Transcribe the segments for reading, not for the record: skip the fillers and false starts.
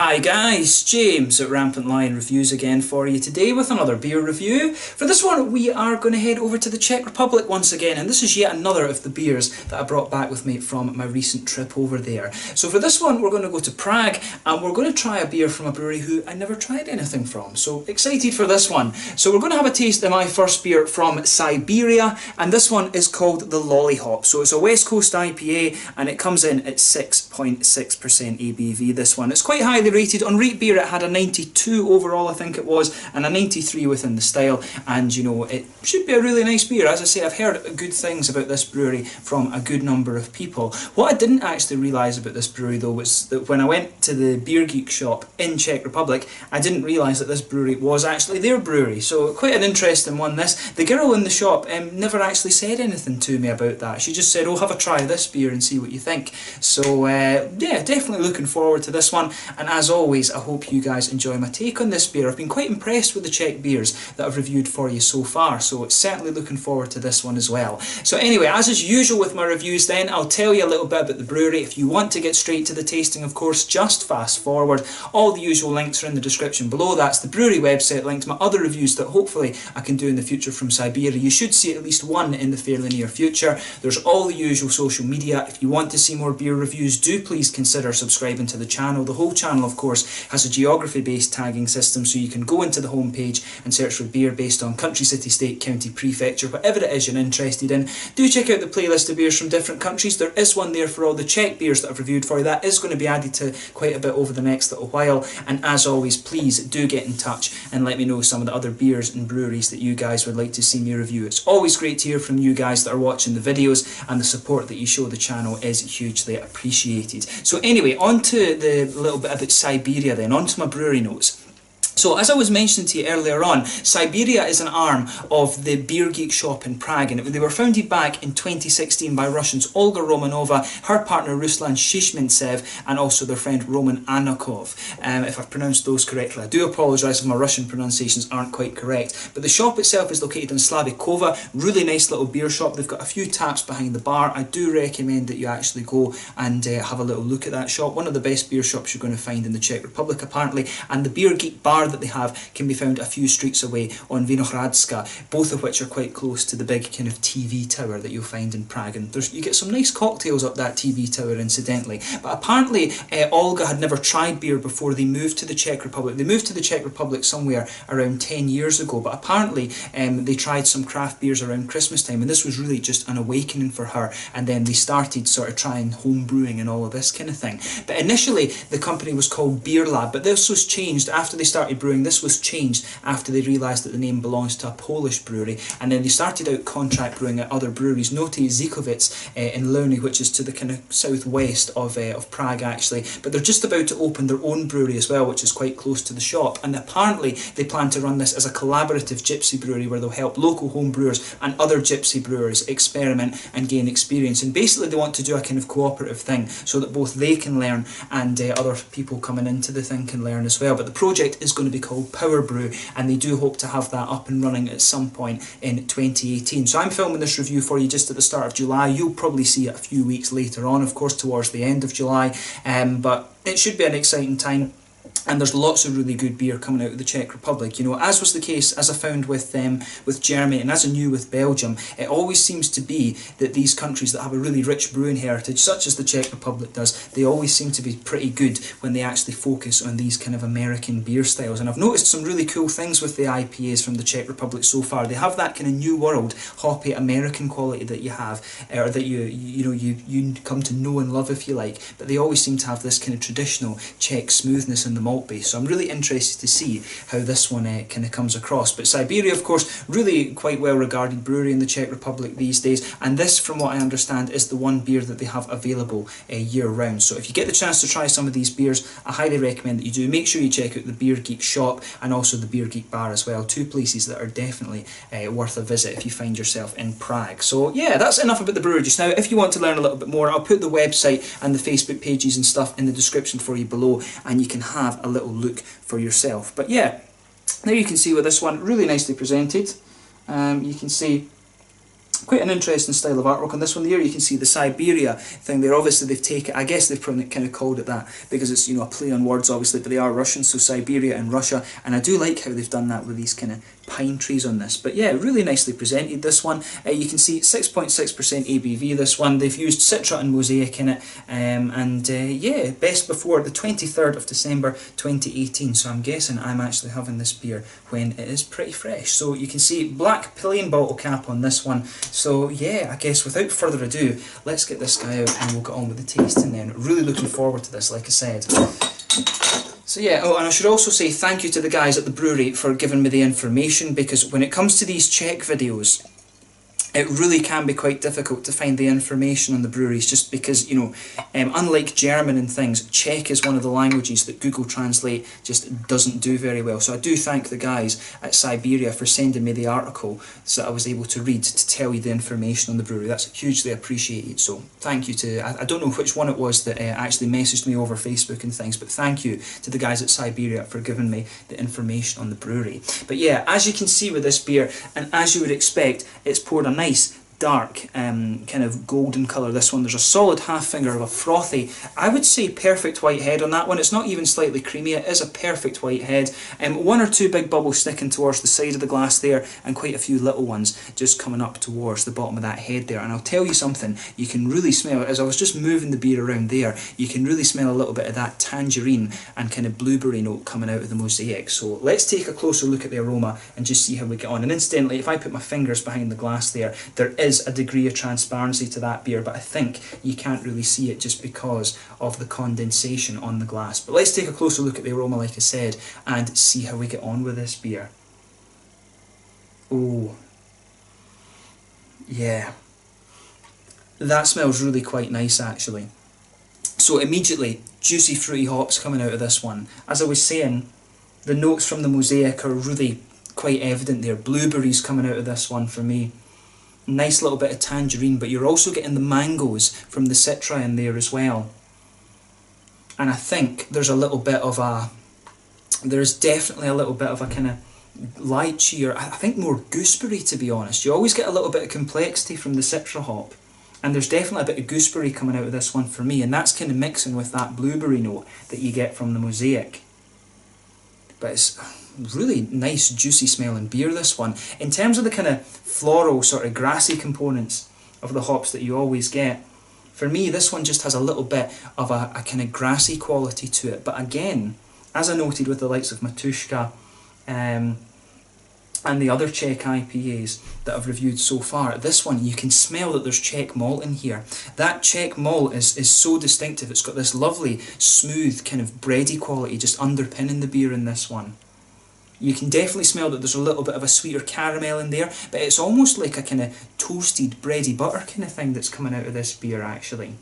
Hi guys, James at RampantLionReviews again for you today with another beer review. For this one we are going to head over to the Czech Republic once again, and this is yet another of the beers that I brought back with me from my recent trip over there. So for this one we're going to go to Prague and we're going to try a beer from a brewery who I never tried anything from. So excited for this one. So we're going to have a taste of my first beer from Sibeeria, and this one is called the Lollihop. So it's a West Coast IPA and it comes in at 6.6% ABV, this one. It's quite highly rated. On Rate Beer it had a 92 overall, I think it was, and a 93 within the style, and you know, it should be a really nice beer. As I say, I've heard good things about this brewery from a good number of people. What I didn't actually realise about this brewery though was that when I went to the Beergeek shop in Czech Republic, I didn't realise that this brewery was actually their brewery. So quite an interesting one this. The girl in the shop never actually said anything to me about that. She just said, oh, have a try of this beer and see what you think. So yeah, definitely looking forward to this one, and as always I hope you guys enjoy my take on this beer. I've been quite impressed with the Czech beers that I've reviewed for you so far, so certainly looking forward to this one as well. So anyway, as is usual with my reviews then, I'll tell you a little bit about the brewery. If you want to get straight to the tasting, of course, just fast forward. All the usual links are in the description below. That's the brewery website, link to my other reviews that hopefully I can do in the future from Siberia. You should see at least one in the fairly near future. There's all the usual social media. If you want to see more beer reviews, do please consider subscribing to the channel. The whole channel, of course, has a geography-based tagging system, so you can go into the homepage and search for beer based on country, city, state, county, prefecture, whatever it is you're interested in. Do check out the playlist of beers from different countries. There is one there for all the Czech beers that I've reviewed for you. That is going to be added to quite a bit over the next little while, and as always, please do get in touch and let me know some of the other beers and breweries that you guys would like to see me review. It's always great to hear from you guys that are watching the videos, and the support that you show the channel is hugely appreciated. So anyway, on to the little bit about Sibeeria then, on to my brewery notes. So, as I was mentioning to you earlier on, Sibeeria is an arm of the Beergeek shop in Prague, and they were founded back in 2016 by Russians Olga Romanova, her partner Ruslan Shishmintsev, and also their friend Roman Anakov. If I've pronounced those correctly, I do apologise if my Russian pronunciations aren't quite correct. But the shop itself is located in Slavikova, really nice little beer shop. They've got a few taps behind the bar. I do recommend that you actually go and have a little look at that shop. One of the best beer shops you're going to find in the Czech Republic apparently, and the Beergeek bar that they have can be found a few streets away on Vinohradska, both of which are quite close to the big kind of TV tower that you'll find in Prague, and you get some nice cocktails up that TV tower incidentally. But apparently Olga had never tried beer before they moved to the Czech Republic. They moved to the Czech Republic somewhere around 10 years ago, but apparently they tried some craft beers around Christmas time, and this was really just an awakening for her, and then they started sort of trying home brewing and all of this kind of thing. But initially the company was called Beer Lab, but this was changed after they started brewing. This was changed after they realised that the name belongs to a Polish brewery, and then they started out contract brewing at other breweries, notably Zikovic in Louny, which is to the kind of southwest of Prague actually, but they're just about to open their own brewery as well, which is quite close to the shop, and apparently they plan to run this as a collaborative gypsy brewery where they'll help local home brewers and other gypsy brewers experiment and gain experience, and basically they want to do a kind of cooperative thing so that both they can learn and other people coming into the thing can learn as well. But the project is going to be called Power Brew, and they do hope to have that up and running at some point in 2018. So I'm filming this review for you just at the start of July. You'll probably see it a few weeks later on, of course, towards the end of July, but it should be an exciting time. And there's lots of really good beer coming out of the Czech Republic. You know, as was the case, as I found with Germany, and as I knew with Belgium, it always seems to be that these countries that have a really rich brewing heritage, such as the Czech Republic does, they always seem to be pretty good when they actually focus on these kind of American beer styles. And I've noticed some really cool things with the IPAs from the Czech Republic so far. They have that kind of new world, hoppy American quality that you have, or that you come to know and love, if you like. But they always seem to have this kind of traditional Czech smoothness in the malt base. So I'm really interested to see how this one kind of comes across. But Sibeeria, of course, really quite well regarded brewery in the Czech Republic these days, and this, from what I understand, is the one beer that they have available year round. So if you get the chance to try some of these beers, I highly recommend that you do. Make sure you check out the Beergeek shop and also the Beergeek bar as well, two places that are definitely worth a visit if you find yourself in Prague. So yeah, that's enough about the brewery just now. If you want to learn a little bit more, I'll put the website and the Facebook pages and stuff in the description for you below, and you can have a little look for yourself. But yeah, there you can see with this one, really nicely presented. You can see Quite an interesting style of artwork on this one. There you can see the Sibeeria thing there. Obviously they've taken, I guess they've probably kind of called it that because it's, you know, a play on words obviously, but they are Russian, so Siberia and Russia, and I do like how they've done that with these kind of pine trees on this. But yeah, really nicely presented, this one. You can see 6.6% ABV, this one. They've used Citra and Mosaic in it, yeah, best before the 23rd of December 2018, so I'm guessing I'm actually having this beer when it is pretty fresh. So you can see black plain bottle cap on this one. So yeah, I guess without further ado, let's get this guy out and we'll get on with the tasting then. Really looking forward to this, like I said. So yeah, oh, and I should also say thank you to the guys at the brewery for giving me the information, because when it comes to these Czech videos, it really can be quite difficult to find the information on the breweries, just because, you know, unlike German and things, Czech is one of the languages that Google Translate just doesn't do very well. So I do thank the guys at Sibeeria for sending me the article so that I was able to read to tell you the information on the brewery. That's hugely appreciated. So thank you to, I don't know which one it was that actually messaged me over Facebook and things, but thank you to the guys at Sibeeria for giving me the information on the brewery. But yeah, as you can see with this beer, and as you would expect, it's poured a nice dark kind of golden colour. This one, there's a solid half finger of a frothy, I would say perfect white head on that one. It's not even slightly creamy, it is a perfect white head. One or two big bubbles sticking towards the side of the glass there, and quite a few little ones just coming up towards the bottom of that head there. And I'll tell you something, you can really smell it. As I was just moving the beer around there, you can really smell a little bit of that tangerine and kind of blueberry note coming out of the Mosaic. So let's take a closer look at the aroma and just see how we get on. And incidentally, if I put my fingers behind the glass there is a degree of transparency to that beer, but I think you can't really see it just because of the condensation on the glass. But let's take a closer look at the aroma, like I said, and see how we get on with this beer. Oh, yeah, that smells really quite nice actually. So immediately, juicy fruity hops coming out of this one. As I was saying, the notes from the Mosaic are really quite evident there. Blueberries coming out of this one for me. Nice little bit of tangerine, but you're also getting the mangoes from the Citra in there as well. And I think there's a little bit of a, there's definitely a little bit of a kind of lychee, or I think more gooseberry, to be honest. You always get a little bit of complexity from the Citra hop, and there's definitely a bit of gooseberry coming out of this one for me, and that's kind of mixing with that blueberry note that you get from the Mosaic. But it's really nice juicy smelling beer, this one. In terms of the kind of floral sort of grassy components of the hops that you always get, for me this one just has a little bit of a kind of grassy quality to it. But again, as I noted with the likes of Matushka and the other Czech IPAs that I've reviewed so far, this one you can smell that there's Czech malt in here. That Czech malt is so distinctive. It's got this lovely smooth kind of bready quality just underpinning the beer in this one. You can definitely smell that there's a little bit of a sweeter caramel in there, but it's almost like a kind of toasted bready butter kind of thing that's coming out of this beer actually.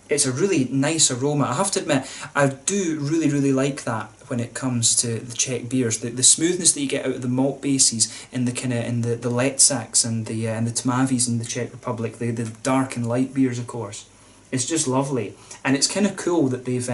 It's a really nice aroma. I have to admit, I do really like that when it comes to the Czech beers. The smoothness that you get out of the malt bases in the kind of the Letzaks and the Tmavis in the Czech Republic, the dark and light beers, of course. It's just lovely, and it's kind of cool that they've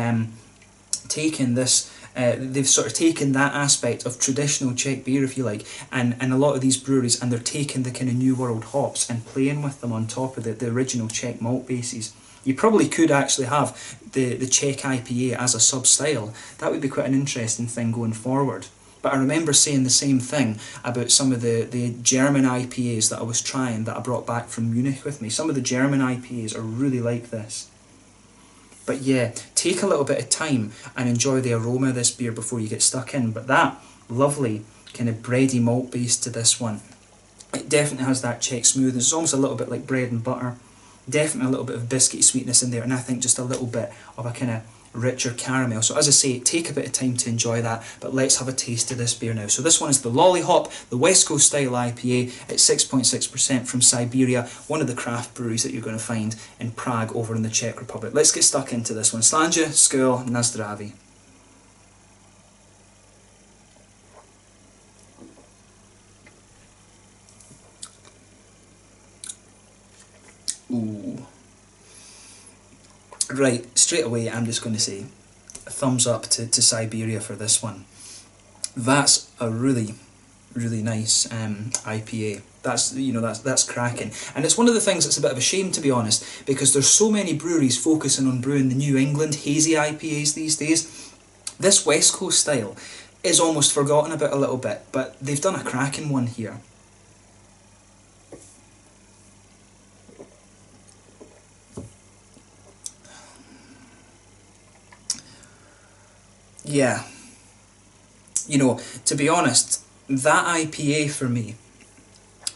taken this. They've sort of taken that aspect of traditional Czech beer, if you like, and a lot of these breweries, and they're taking the kind of New World hops and playing with them on top of the original Czech malt bases. You probably could actually have the Czech IPA as a sub-style. That would be quite an interesting thing going forward. But I remember saying the same thing about some of the German IPAs that I was trying, that I brought back from Munich with me. Some of the German IPAs are really like this. But yeah, take a little bit of time and enjoy the aroma of this beer before you get stuck in. But that lovely kind of bready malt base to this one, it definitely has that Czech smoothness. It's almost a little bit like bread and butter. Definitely a little bit of biscuity sweetness in there, and I think just a little bit of a kind of richer caramel. So as I say, take a bit of time to enjoy that, but let's have a taste of this beer now. So this one is the Lollihop, the West Coast style IPA at 6.6% from Sibeeria, one of the craft breweries that you're going to find in Prague over in the Czech Republic. Let's get stuck into this one. Slanja, skål, na zdraví. Ooh. Right, straight away I'm just going to say a thumbs up to Sibeeria for this one. That's a really nice IPA. That's, you know, that's cracking. And it's one of the things that's a bit of a shame, to be honest, because there's so many breweries focusing on brewing the New England hazy IPAs these days. This West Coast style is almost forgotten about a little bit, but they've done a cracking one here. Yeah, you know, to be honest, that IPA for me,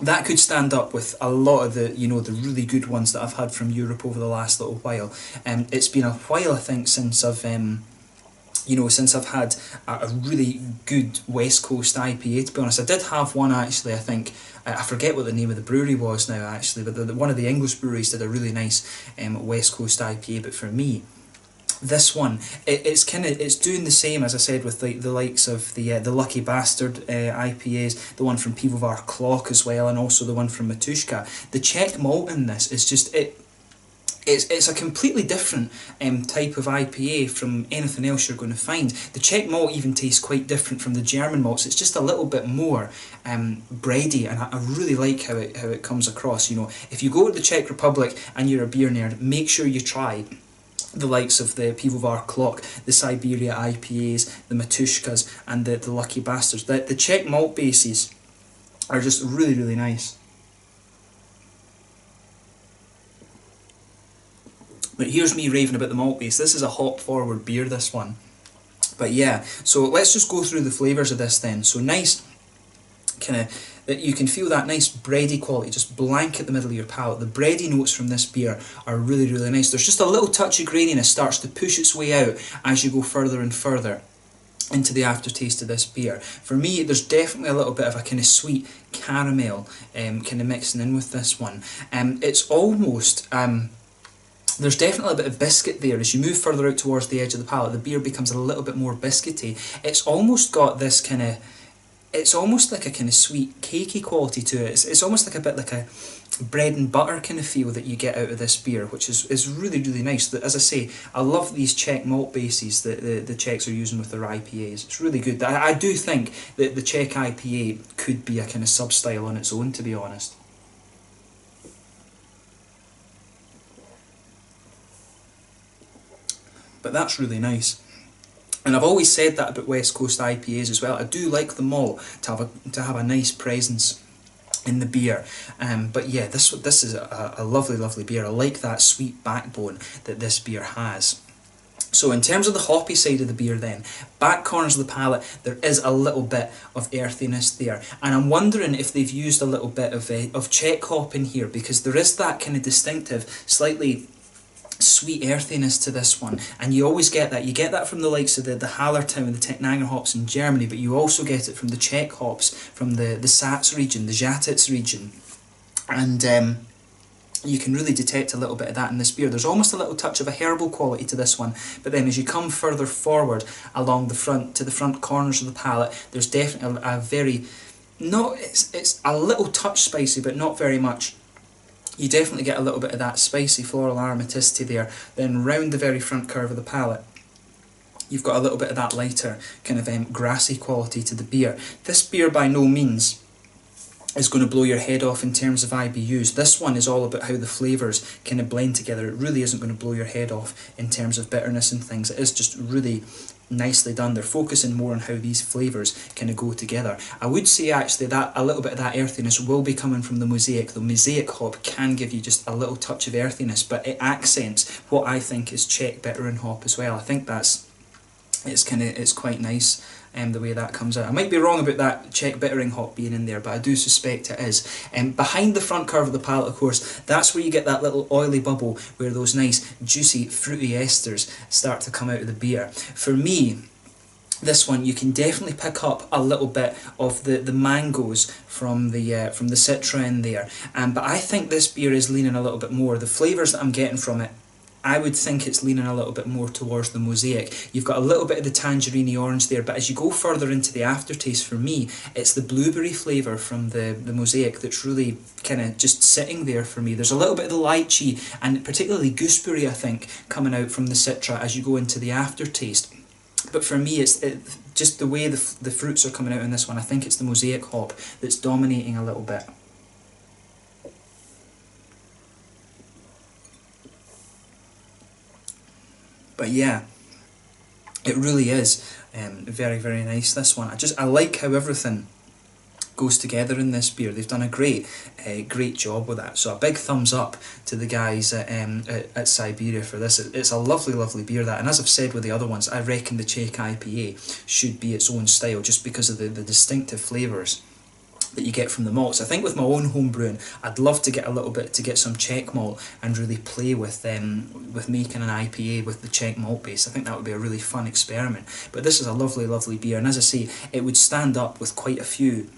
that could stand up with a lot of the, you know, the really good ones that I've had from Europe over the last little while. It's been a while, I think, since I've you know, since I've had a really good West Coast IPA, to be honest. I did have one actually, I think, I forget what the name of the brewery was now actually, but one of the English breweries did a really nice West Coast IPA, but for me, this one, it's doing the same, as I said, with the likes of the Lucky Bastard IPAs, the one from Pivovar Clock as well, and also the one from Matushka. The Czech malt in this is just, it's a completely different type of IPA from anything else you're going to find. The Czech malt even tastes quite different from the German malts. It's just a little bit more bready, and I really like how it comes across. You know, if you go to the Czech Republic and you're a beer nerd, make sure you try the likes of the Pivovar Clock, the Sibeeria IPAs, the Matushkas, and the Lucky Bastards. The Czech malt bases are just really, really nice. But here's me raving about the malt base. This is a hop-forward beer, this one. But yeah, so let's just go through the flavours of this then. So nice, kind of, that you can feel that nice bready quality just blanket the middle of your palate. The bready notes from this beer are really, really nice. There's just a little touch of graininess starts to push its way out as you go further and further into the aftertaste of this beer. For me, there's definitely a little bit of a kind of sweet caramel kind of mixing in with this one. It's almost... there's definitely a bit of biscuit there. As you move further out towards the edge of the palate, the beer becomes a little bit more biscuity. It's almost got this kind of... It's almost like a kind of sweet, cakey quality to it. It's almost like a bit like a bread and butter kind of feel that you get out of this beer, which is really, really nice. As I say, I love these Czech malt bases that the Czechs are using with their IPAs. It's really good. I do think that the Czech IPA could be a kind of sub-style on its own, to be honest. But that's really nice. And I've always said that about West Coast IPAs as well. I do like them all to have a nice presence in the beer. But yeah, this is a lovely, lovely beer. I like that sweet backbone that this beer has. So in terms of the hoppy side of the beer then, back corners of the palate, there is a little bit of earthiness there. And I'm wondering if they've used a little bit of Czech hop in here, because there is that kind of distinctive, slightly sweet earthiness to this one, and you always get that. You get that from the likes of the Hallertau and the Tecknanger hops in Germany, but you also get it from the Czech hops, from the Sats region, the Žatec region, and you can really detect a little bit of that in this beer. There's almost a little touch of a herbal quality to this one, but then as you come further forward along the front, to the front corners of the palate, there's definitely a very, it's a little touch spicy, but not very much. You definitely get a little bit of that spicy floral aromaticity there. Then round the very front curve of the palate, you've got a little bit of that lighter kind of grassy quality to the beer. This beer by no means is going to blow your head off in terms of IBUs. This one is all about how the flavours kind of blend together. It really isn't going to blow your head off in terms of bitterness and things. It is just really nicely done. They're focusing more on how these flavours kind of go together. I would say actually that a little bit of that earthiness will be coming from the Mosaic. The Mosaic hop can give you just a little touch of earthiness, but it accents what I think is Czech bittering hop as well. I think it's quite nice the way that comes out. I might be wrong about that Czech bittering hop being in there, but I do suspect it is. Behind the front curve of the palate, of course, that's where you get that little oily bubble where those nice juicy fruity esters start to come out of the beer. For me, this one, you can definitely pick up a little bit of the mangoes from the Citroen there, but I think this beer is leaning a little bit more. The flavours that I'm getting from it, I would think it's leaning a little bit more towards the Mosaic. You've got a little bit of the tangerine orange there, but as you go further into the aftertaste, for me, it's the blueberry flavour from the Mosaic that's really kind of just sitting there for me. There's a little bit of the lychee, and particularly gooseberry, I think, coming out from the Citra as you go into the aftertaste. But for me, it's just the way the fruits are coming out in this one. I think it's the Mosaic hop that's dominating a little bit. But yeah, it really is very, very nice, this one. I like how everything goes together in this beer. They've done a great job with that. So a big thumbs up to the guys at Sibeeria for this. It's a lovely, lovely beer, that. And as I've said with the other ones, I reckon the Czech IPA should be its own style, just because of the distinctive flavours that you get from the malts. I think with my own home brewing, I'd love to get some Czech malt and really play with making an IPA with the Czech malt base. I think that would be a really fun experiment. But this is a lovely, lovely beer, and as I say, it would stand up with quite a few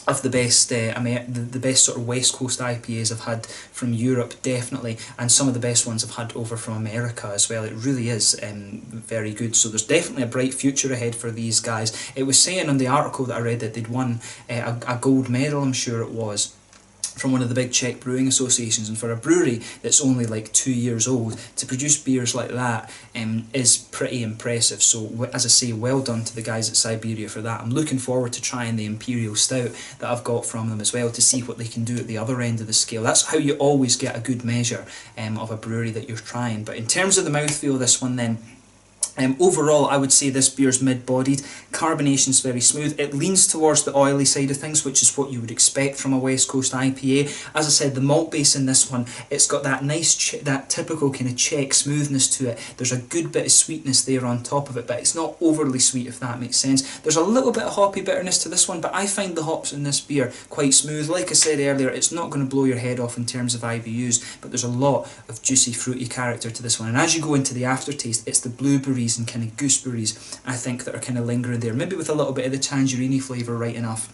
of the best, the best sort of West Coast IPAs I've had from Europe, definitely, and some of the best ones I've had over from America as well. It really is very good. So there's definitely a bright future ahead for these guys. It was saying on the article that I read that they'd won a gold medal, I'm sure it was, from one of the big Czech brewing associations, and for a brewery that's only like 2 years old to produce beers like that is pretty impressive. So as I say, well done to the guys at Sibeeria for that. I'm looking forward to trying the Imperial Stout that I've got from them as well, to see what they can do at the other end of the scale. That's how you always get a good measure of a brewery that you're trying. But in terms of the mouthfeel of this one then, overall, I would say this beer's mid-bodied. Carbonation's very smooth. It leans towards the oily side of things, which is what you would expect from a West Coast IPA. As I said, the malt base in this one, it's got that nice, that typical kind of Czech smoothness to it. There's a good bit of sweetness there on top of it, but it's not overly sweet, if that makes sense. There's a little bit of hoppy bitterness to this one, but I find the hops in this beer quite smooth. Like I said earlier, it's not going to blow your head off in terms of IBUs, but there's a lot of juicy, fruity character to this one. And as you go into the aftertaste, it's the blueberries and kind of gooseberries, I think, that are kind of lingering there, maybe with a little bit of the tangerine flavour right enough,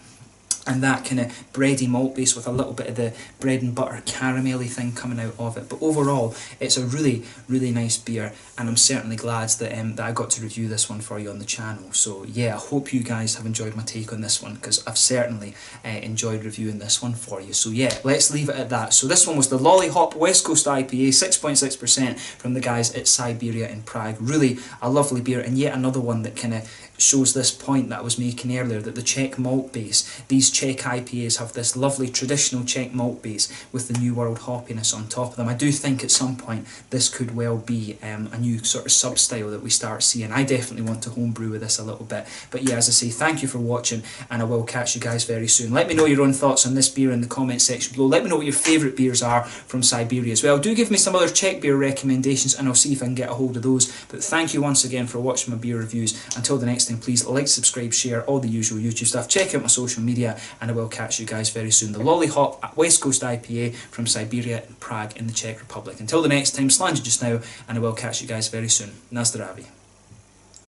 and that kind of bready malt base with a little bit of the bread and butter caramelly thing coming out of it. But overall, it's a really, really nice beer, and I'm certainly glad that I got to review this one for you on the channel. So yeah, I hope you guys have enjoyed my take on this one, because I've certainly enjoyed reviewing this one for you. So yeah, let's leave it at that. So this one was the Lollihop West Coast IPA, 6.6% from the guys at Sibeeria in Prague. Really a lovely beer, and yet another one that kind of shows this point that I was making earlier, that the Czech malt base, these Czech IPAs have this lovely traditional Czech malt base with the New World hoppiness on top of them. I do think at some point this could well be a new sort of sub-style that we start seeing. I definitely want to homebrew with this a little bit. But yeah, as I say, thank you for watching, and I will catch you guys very soon. Let me know your own thoughts on this beer in the comment section below. Let me know what your favourite beers are from Sibeeria as well. Do give me some other Czech beer recommendations, and I'll see if I can get a hold of those. But thank you once again for watching my beer reviews. Until the next time, please like, subscribe, share, all the usual YouTube stuff. Check out my social media, and I will catch you guys very soon. The Lollihop West Coast IPA from Sibeeria in Prague in the Czech Republic. Until the next time, slange just now, and I will catch you guys very soon. Na zdraví.